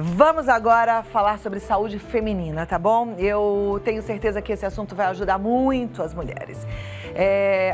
Vamos agora falar sobre saúde feminina, tá bom? Eu tenho certeza que esse assunto vai ajudar muito as mulheres.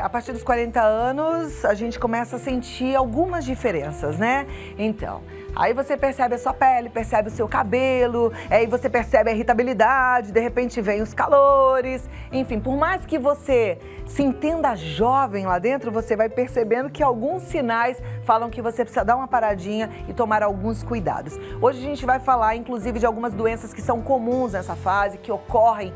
A partir dos 40 anos, a gente começa a sentir algumas diferenças, né? Então, aí você percebe a sua pele, percebe o seu cabelo, aí você percebe a irritabilidade, de repente vem os calores. Enfim, por mais que você se entenda jovem lá dentro, você vai percebendo que alguns sinais falam que você precisa dar uma paradinha e tomar alguns cuidados. Hoje a gente vai falar, inclusive, de algumas doenças que são comuns nessa fase, que ocorrem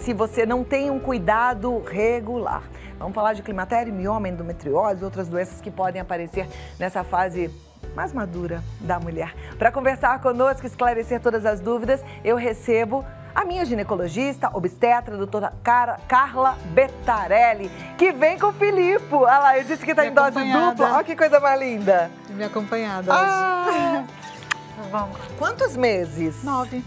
se você não tem um cuidado regular. Vamos falar de climatério, mioma, endometriose e outras doenças que podem aparecer nessa fase mais madura da mulher. Para conversar conosco e esclarecer todas as dúvidas, eu recebo a minha ginecologista, obstetra, doutora Carla Bettarelli, que vem com o Filipe. Olha lá, eu disse que está em dose dupla. Olha que coisa mais linda. Me acompanhada hoje. Vamos. Quantos meses? 9.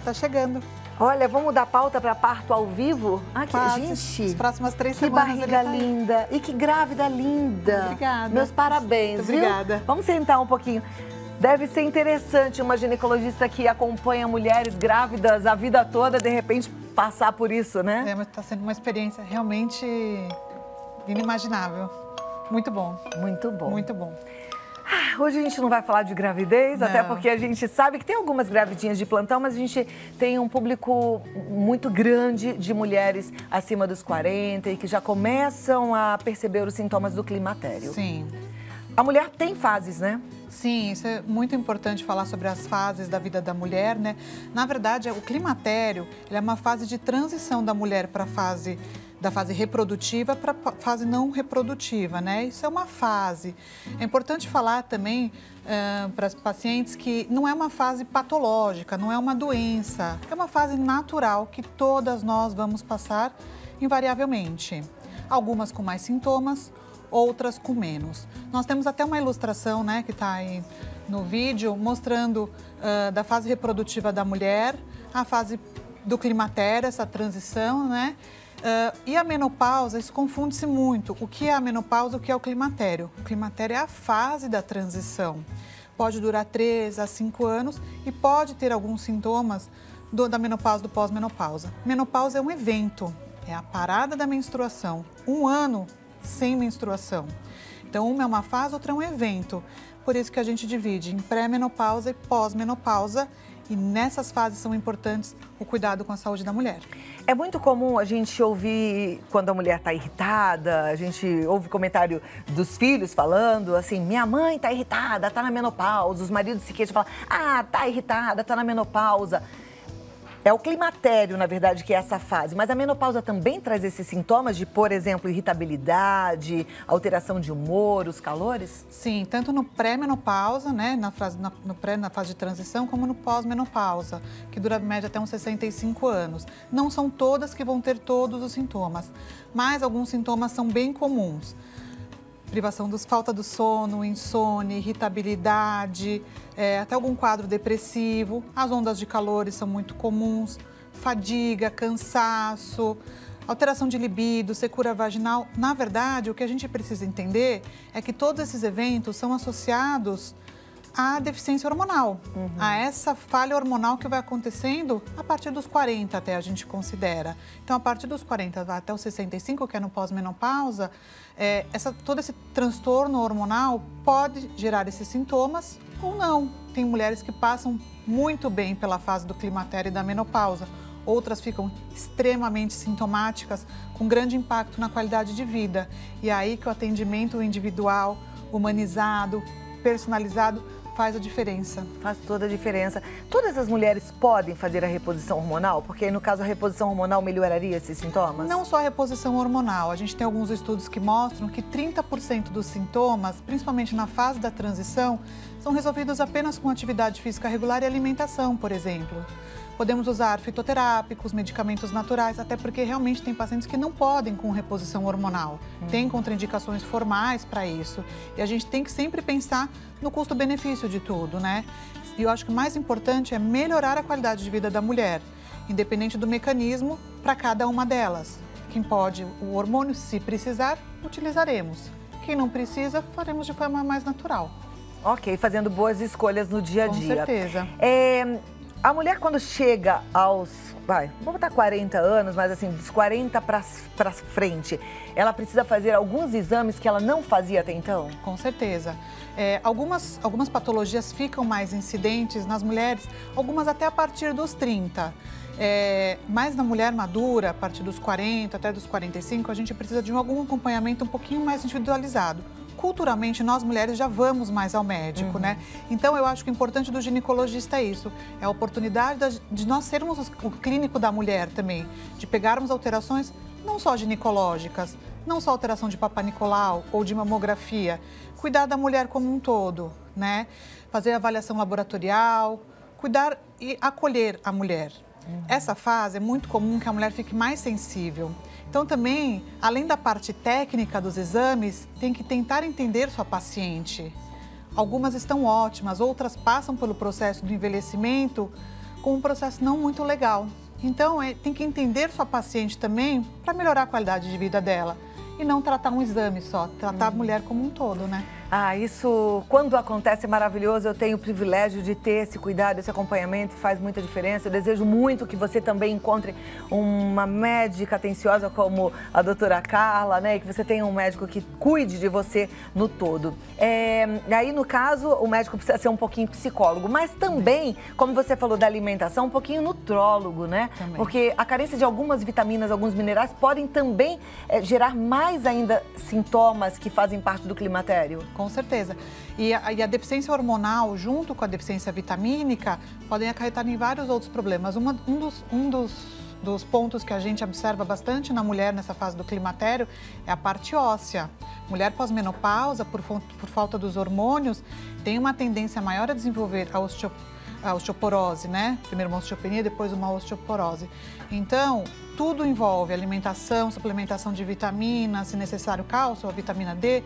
Tá chegando. Olha, vamos mudar a pauta para parto ao vivo? Gente, as próximas 3 que semanas. Que barriga linda. E que grávida linda. Obrigada. Meus parabéns, viu? Obrigada. Vamos sentar um pouquinho. Deve ser interessante uma ginecologista que acompanha mulheres grávidas a vida toda, de repente, passar por isso, né? Mas tá sendo uma experiência realmente inimaginável. Muito bom. Muito bom. Muito bom. Hoje a gente não vai falar de gravidez, não. Até porque a gente sabe que tem algumas gravidinhas de plantão, mas a gente tem um público muito grande de mulheres acima dos 40 e que já começam a perceber os sintomas do climatério. Sim. A mulher tem fases, né? Sim, isso é muito importante falar sobre as fases da vida da mulher, né? Na verdade, o climatério ele é uma fase de transição da mulher para da fase reprodutiva para a fase não reprodutiva, né? Isso é uma fase. É importante falar também para as pacientes que não é uma fase patológica, não é uma doença, é uma fase natural que todas nós vamos passar invariavelmente. Algumas com mais sintomas, outras com menos. Nós temos até uma ilustração, né, que está aí no vídeo, mostrando da fase reprodutiva da mulher, a fase do climatério, essa transição, né? E a menopausa, isso confunde-se muito. O que é a menopausa, o que é o climatério? O climatério é a fase da transição. Pode durar 3 a 5 anos e pode ter alguns sintomas da menopausa, do pós-menopausa. Menopausa é um evento, é a parada da menstruação. 1 ano sem menstruação. Então, uma é uma fase, outra é um evento. Por isso que a gente divide em pré-menopausa e pós-menopausa. E nessas fases são importantes o cuidado com a saúde da mulher. É muito comum a gente ouvir quando a mulher está irritada, a gente ouve comentário dos filhos falando assim, minha mãe está irritada, está na menopausa, os maridos se queixam e falam, está irritada, está na menopausa. É o climatério, na verdade, que é essa fase. Mas a menopausa também traz esses sintomas de, por exemplo, irritabilidade, alteração de humor, os calores? Sim, tanto no pré-menopausa, né, na fase de transição, como no pós-menopausa, que dura em média até uns 65 anos. Não são todas que vão ter todos os sintomas, mas alguns sintomas são bem comuns. Falta do sono, insônia, irritabilidade, até algum quadro depressivo. As ondas de calores são muito comuns, fadiga, cansaço, alteração de libido, secura vaginal. Na verdade, o que a gente precisa entender é que todos esses eventos são associados à deficiência hormonal, a essa falha hormonal que vai acontecendo a partir dos 40 até a gente considera. Então, a partir dos 40 até os 65, que é no pós-menopausa, todo esse transtorno hormonal pode gerar esses sintomas ou não. Tem mulheres que passam muito bem pela fase do climatério e da menopausa. Outras ficam extremamente sintomáticas, com grande impacto na qualidade de vida. E é aí que o atendimento individual, humanizado, personalizado, faz a diferença. Faz toda a diferença. Todas as mulheres podem fazer a reposição hormonal? Porque, no caso, a reposição hormonal melhoraria esses sintomas? Não só a reposição hormonal. A gente tem alguns estudos que mostram que 30% dos sintomas, principalmente na fase da transição, são resolvidos apenas com atividade física regular e alimentação, por exemplo. Podemos usar fitoterápicos, medicamentos naturais, até porque realmente tem pacientes que não podem com reposição hormonal. Tem contraindicações formais para isso. E a gente tem que sempre pensar no custo-benefício de tudo, né? E eu acho que o mais importante é melhorar a qualidade de vida da mulher, independente do mecanismo, para cada uma delas. Quem pode o hormônio, se precisar, utilizaremos. Quem não precisa, faremos de forma mais natural. Ok, fazendo boas escolhas no dia a dia. Com certeza. A mulher quando chega aos, vamos botar 40 anos, mas assim, dos 40 para frente, ela precisa fazer alguns exames que ela não fazia até então? Com certeza. Algumas patologias ficam mais incidentes nas mulheres, algumas até a partir dos 30. Mas na mulher madura, a partir dos 40 até dos 45, a gente precisa de algum acompanhamento um pouquinho mais individualizado. Culturalmente, nós mulheres já vamos mais ao médico, né? Então, eu acho que o importante do ginecologista é isso. É a oportunidade de nós sermos o clínico da mulher também. De pegarmos alterações não só ginecológicas, não só alteração de Papa Nicolau ou de mamografia. Cuidar da mulher como um todo, né? Fazer avaliação laboratorial, cuidar e acolher a mulher. Essa fase é muito comum que a mulher fique mais sensível. Então, também, além da parte técnica dos exames, tem que tentar entender sua paciente. Algumas estão ótimas, outras passam pelo processo do envelhecimento com um processo não muito legal. Então, tem que entender sua paciente também para melhorar a qualidade de vida dela. E não tratar um exame só, tratar a mulher como um todo, né? Isso, quando acontece, é maravilhoso. Eu tenho o privilégio de ter esse cuidado, esse acompanhamento, faz muita diferença. Eu desejo muito que você também encontre uma médica atenciosa como a doutora Carla, né? E que você tenha um médico que cuide de você no todo. Aí, no caso, o médico precisa ser um pouquinho psicólogo, mas também, como você falou da alimentação, um pouquinho nutrólogo, né? Também. Porque a carência de algumas vitaminas, alguns minerais, podem também gerar mais ainda sintomas que fazem parte do climatério. Com certeza. E a deficiência hormonal, junto com a deficiência vitamínica, podem acarretar em vários outros problemas. Um dos pontos que a gente observa bastante na mulher nessa fase do climatério é a parte óssea. Mulher pós-menopausa, por falta dos hormônios, tem uma tendência maior a desenvolver a osteoporose, né? Primeiro uma osteopenia, depois uma osteoporose. Então, tudo envolve alimentação, suplementação de vitaminas, se necessário cálcio, a vitamina D,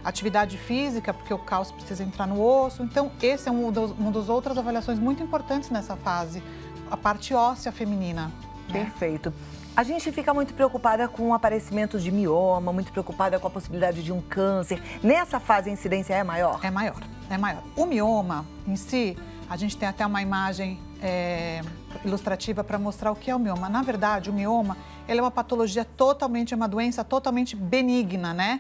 atividade física, porque o cálcio precisa entrar no osso. Então, esse é uma das outras avaliações muito importantes nessa fase, a parte óssea feminina. Perfeito. A gente fica muito preocupada com o aparecimento de mioma, muito preocupada com a possibilidade de um câncer. Nessa fase, a incidência é maior? É maior, é maior. O mioma em si, a gente tem até uma imagem ilustrativa para mostrar o que é o mioma. Na verdade, o mioma, ele é uma patologia totalmente, é uma doença totalmente benigna, né?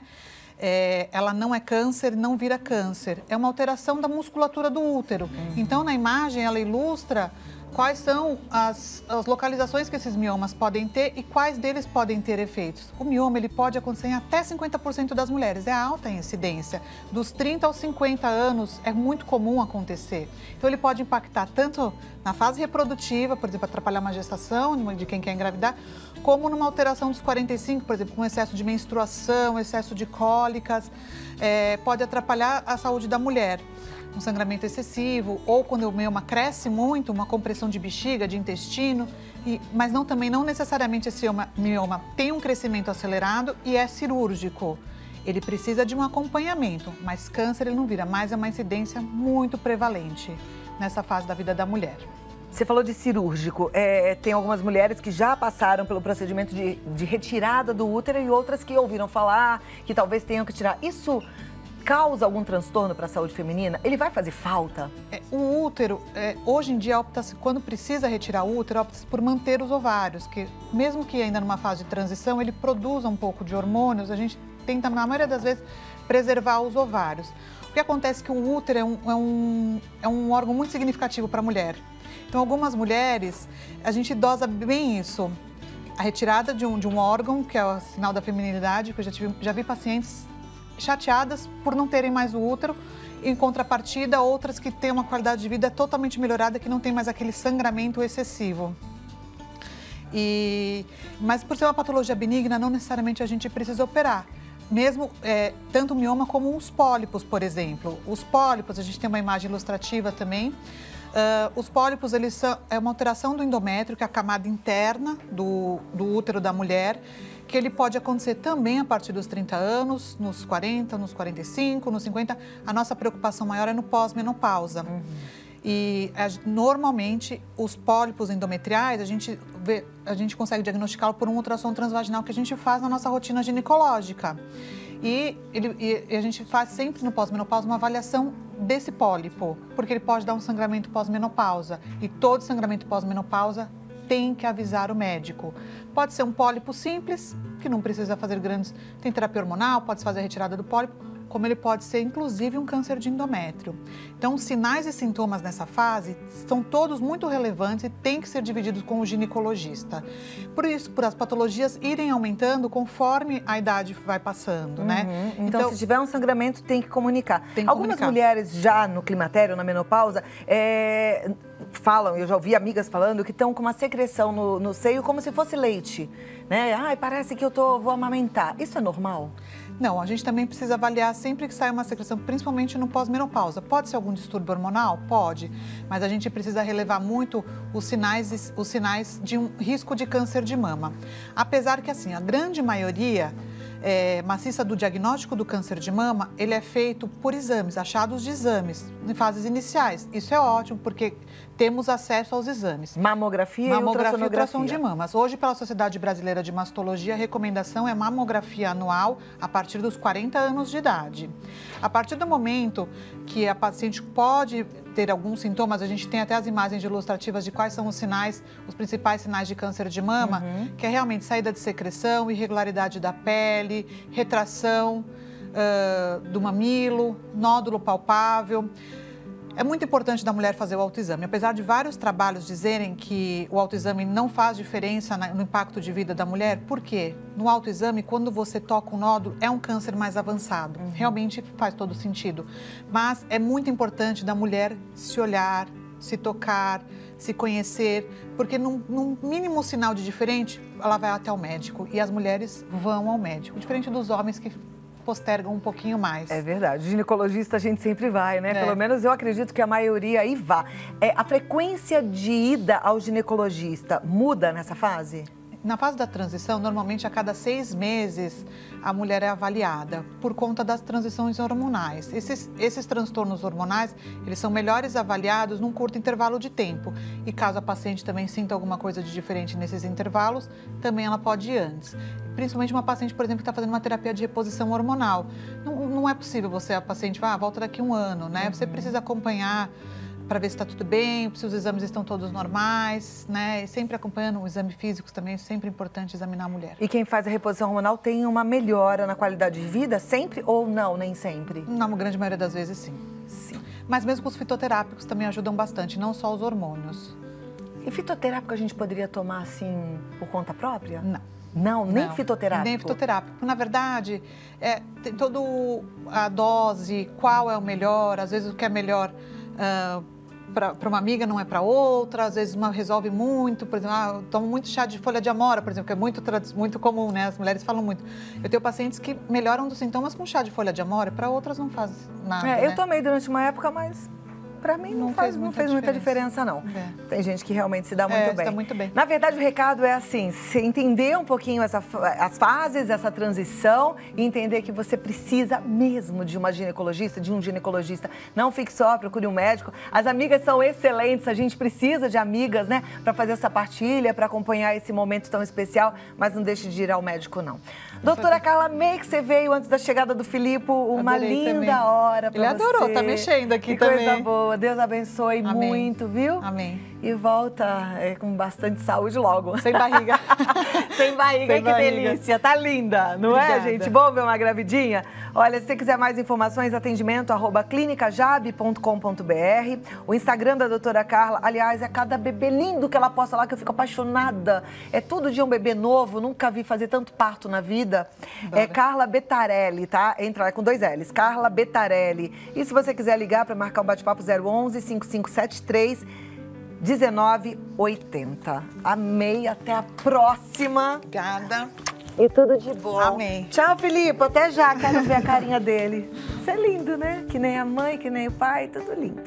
Ela não é câncer, não vira câncer. É uma alteração da musculatura do útero. Então, na imagem, ela ilustra quais são as localizações que esses miomas podem ter e quais deles podem ter efeitos. O mioma ele pode acontecer em até 50% das mulheres, é alta a incidência. Dos 30 aos 50 anos é muito comum acontecer. Então ele pode impactar tanto na fase reprodutiva, por exemplo, atrapalhar uma gestação de quem quer engravidar, como numa alteração dos 45, por exemplo, com excesso de menstruação, excesso de cólicas, pode atrapalhar a saúde da mulher. Um sangramento excessivo, ou quando o mioma cresce muito, uma compressão de bexiga, de intestino, mas também não necessariamente esse mioma tem um crescimento acelerado e é cirúrgico. Ele precisa de um acompanhamento, mas câncer ele não vira, mas é uma incidência muito prevalente nessa fase da vida da mulher. Você falou de cirúrgico. Tem algumas mulheres que já passaram pelo procedimento de retirada do útero e outras que ouviram falar que talvez tenham que tirar. Isso causa algum transtorno para a saúde feminina? Ele vai fazer falta? O útero, hoje em dia, opta-se, quando precisa retirar o útero, opta-se por manter os ovários, que mesmo que ainda numa fase de transição, ele produza um pouco de hormônios, a gente tenta, na maioria das vezes, preservar os ovários. O que acontece é que o útero é um órgão muito significativo para a mulher. Então, algumas mulheres, a gente dosa bem isso. A retirada de um órgão, que é o sinal da feminilidade, que eu já vi pacientes chateadas por não terem mais o útero, em contrapartida, outras que têm uma qualidade de vida totalmente melhorada, que não tem mais aquele sangramento excessivo. Mas por ser uma patologia benigna, não necessariamente a gente precisa operar. Mesmo tanto o mioma como os pólipos, por exemplo. Os pólipos, a gente tem uma imagem ilustrativa também. Os pólipos, é uma alteração do endométrio, que é a camada interna do útero da mulher, que ele pode acontecer também a partir dos 30 anos, nos 40, nos 45, nos 50. A nossa preocupação maior é no pós-menopausa. E normalmente os pólipos endometriais, a gente consegue diagnosticá-lo por um ultrassom transvaginal que a gente faz na nossa rotina ginecológica. E a gente faz sempre no pós-menopausa uma avaliação desse pólipo, porque ele pode dar um sangramento pós-menopausa. E todo sangramento pós-menopausa tem que avisar o médico. Pode ser um pólipo simples, que não precisa fazer grandes... Tem terapia hormonal, pode se fazer a retirada do pólipo, como ele pode ser, inclusive, um câncer de endométrio. Então, os sinais e sintomas nessa fase são todos muito relevantes e têm que ser divididos com o ginecologista. Por isso, por as patologias irem aumentando conforme a idade vai passando, né? Então, se tiver um sangramento, tem que comunicar. Tem que Algumas comunicar. mulheres já no climatério, na menopausa, falam, eu já ouvi amigas falando, que estão com uma secreção no seio como se fosse leite, né? Ai, parece que vou amamentar. Isso é normal? Não, a gente também precisa avaliar sempre que sai uma secreção, principalmente no pós-menopausa. Pode ser algum distúrbio hormonal? Pode, mas a gente precisa relevar muito os sinais de um risco de câncer de mama. Apesar que, assim, a grande maioria maciça do diagnóstico do câncer de mama, ele é feito por exames, achados de exames, em fases iniciais. Isso é ótimo, porque temos acesso aos exames. Mamografia e ultrassom de mamas. Hoje, pela Sociedade Brasileira de Mastologia, a recomendação é mamografia anual a partir dos 40 anos de idade. A partir do momento que a paciente pode ter alguns sintomas, a gente tem até as imagens ilustrativas de quais são os sinais, os principais sinais de câncer de mama, que é realmente saída de secreção, irregularidade da pele, retração do mamilo, nódulo palpável. É muito importante da mulher fazer o autoexame. Apesar de vários trabalhos dizerem que o autoexame não faz diferença no impacto de vida da mulher, por quê? No autoexame, quando você toca um nódulo, é um câncer mais avançado. Realmente faz todo sentido. Mas é muito importante da mulher se olhar, se tocar, se conhecer, porque num mínimo sinal de diferente, ela vai até o médico. E as mulheres vão ao médico, diferente dos homens que postergam um pouquinho mais. É verdade. Ginecologista a gente sempre vai, né? Pelo menos eu acredito que a maioria aí vá. A frequência de ida ao ginecologista muda nessa fase? Na fase da transição, normalmente a cada 6 meses a mulher é avaliada por conta das transições hormonais. Esses transtornos hormonais, eles são melhores avaliados num curto intervalo de tempo. E caso a paciente também sinta alguma coisa de diferente nesses intervalos, também ela pode ir antes. Principalmente uma paciente, por exemplo, que está fazendo uma terapia de reposição hormonal. Não é possível a paciente, volta daqui um ano, né? Você precisa acompanhar para ver se está tudo bem, se os exames estão todos normais, né? E sempre acompanhando o exame físico também, é sempre importante examinar a mulher. E quem faz a reposição hormonal tem uma melhora na qualidade de vida sempre ou não, nem sempre? Na grande maioria das vezes, sim. Sim. Mas mesmo os fitoterápicos também ajudam bastante, não só os hormônios. E fitoterápico a gente poderia tomar assim por conta própria? Não. Não, nem fitoterápico? Nem fitoterápico. Na verdade, tem toda a dose, qual é o melhor, às vezes o que é melhor para uma amiga não é para outra, às vezes uma resolve muito, por exemplo, eu tomo muito chá de folha de amora, por exemplo, que é muito comum, né? As mulheres falam muito. Eu tenho pacientes que melhoram dos sintomas com chá de folha de amora, para outras não faz nada, né? Eu tomei durante uma época, mas para mim não fez muita diferença, não. Tem gente que realmente se dá muito bem. Se dá muito bem. Na verdade, o recado é assim, você entender um pouquinho as fases, essa transição e entender que você precisa mesmo de uma ginecologista, de um ginecologista. Não fique só, procure um médico. As amigas são excelentes, a gente precisa de amigas, né, para fazer essa partilha, para acompanhar esse momento tão especial, mas não deixe de ir ao médico, não. Doutora Carla, amei que você veio antes da chegada do Filipe, uma linda hora para você. Ele adorou, tá mexendo aqui também. Que coisa boa, Deus abençoe muito, viu? Amém. E volta com bastante saúde logo. Sem barriga. Sem barriga, que delícia. Tá linda, não é, gente? Bom ver uma gravidinha? Olha, se você quiser mais informações, atendimento @clinicajabe.com.br. O Instagram da doutora Carla, aliás, é cada bebê lindo que ela posta lá que eu fico apaixonada. É todo dia um bebê novo, nunca vi fazer tanto parto na vida. É Carla Betarelli, tá? Entra lá com 2 L's, Carla Betarelli. E se você quiser ligar para marcar um bate-papo, 011 5573 1980. Amei, até a próxima. Obrigada. E tudo de bom. Amém. Tchau, Filipe. Até já. Quero ver a carinha dele. Isso é lindo, né? Que nem a mãe, que nem o pai, tudo lindo.